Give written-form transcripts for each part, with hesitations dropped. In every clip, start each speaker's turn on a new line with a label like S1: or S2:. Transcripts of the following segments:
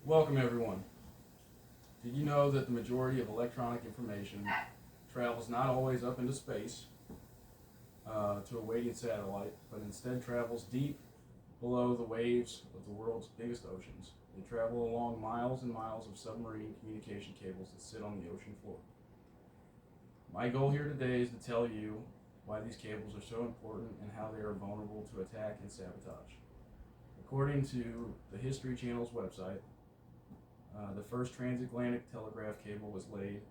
S1: Welcome, everyone. Did you know that the majority of electronic information travels not always up into space to a waiting satellite, but instead travels deep below the waves of the world's biggest oceans? They travel along miles and miles of submarine communication cables that sit on the ocean floor. My goal here today is to tell you why these cables are so important and how they are vulnerable to attack and sabotage. According to the History Channel's website, the first transatlantic telegraph cable was laid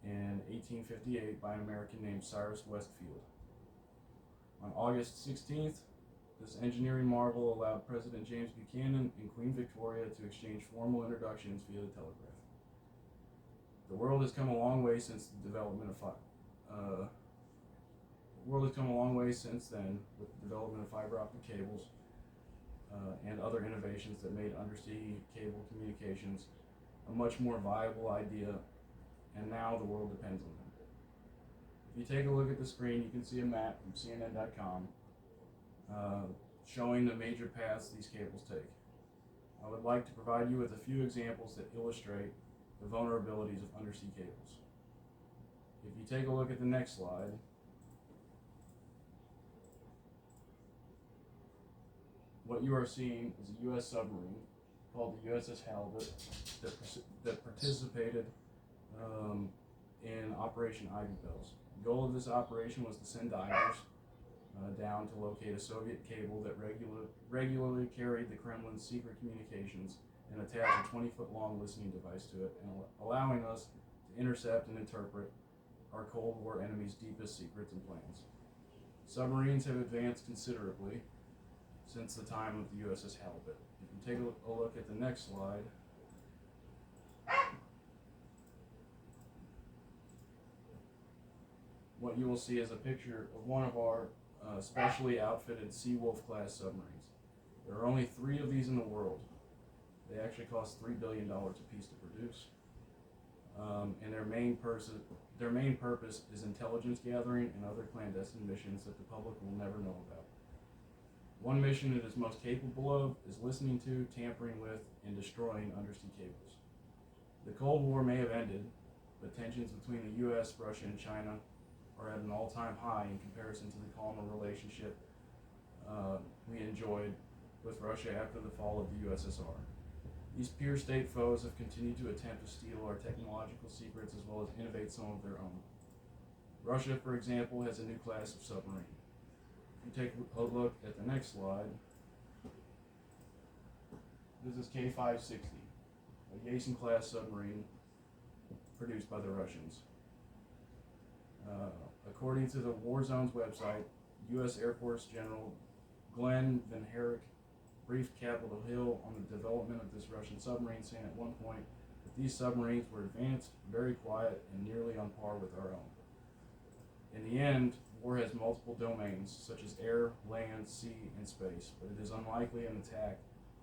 S1: in 1858 by an American named Cyrus Westfield. On August 16th, this engineering marvel allowed President James Buchanan and Queen Victoria to exchange formal introductions via the telegraph. The world has come a long way since the development of then with the development of fiber optic cables and other innovations that made undersea cable communications a much more viable idea, and now the world depends on them. If you take a look at the screen, you can see a map from CNN.com showing the major paths these cables take. I would like to provide you with a few examples that illustrate the vulnerabilities of undersea cables. If you take a look at the next slide, what you are seeing is a U.S. submarine called the USS Halibut that participated in Operation Ivy Bells. The goal of this operation was to send divers down to locate a Soviet cable that regularly carried the Kremlin's secret communications and attach a 20-foot-long listening device to it, and allowing us to intercept and interpret our Cold War enemy's deepest secrets and plans. Submarines have advanced considerably since the time of the USS Halibut. If you take a look at the next slide, what you will see is a picture of one of our specially outfitted Seawolf class submarines. There are only 3 of these in the world. They actually cost $3 billion a piece to produce. And their main purpose is intelligence gathering and other clandestine missions that the public will never know about. One mission it is most capable of is listening to, tampering with, and destroying undersea cables. The Cold War may have ended, but tensions between the U.S., Russia, and China are at an all-time high in comparison to the calmer relationship we enjoyed with Russia after the fall of the USSR. These peer state foes have continued to attempt to steal our technological secrets as well as innovate some of their own. Russia, for example, has a new class of submarine. If you take a look at the next slide, this is K-560, a Yasen class submarine produced by the Russians. According to the War Zone's website, U.S. Air Force General Glenn Van Herrick briefed Capitol Hill on the development of this Russian submarine, saying at one point that these submarines were advanced, very quiet, and nearly on par with our own. In the end, war has multiple domains, such as air, land, sea, and space, but it is unlikely an attack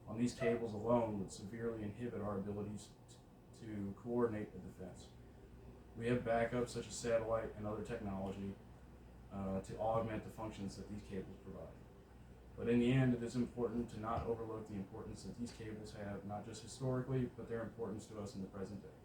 S1: on these cables alone would severely inhibit our abilities to coordinate a defense. We have backups such as satellite and other technology to augment the functions that these cables provide. But in the end, it is important to not overlook the importance that these cables have, not just historically, but their importance to us in the present day.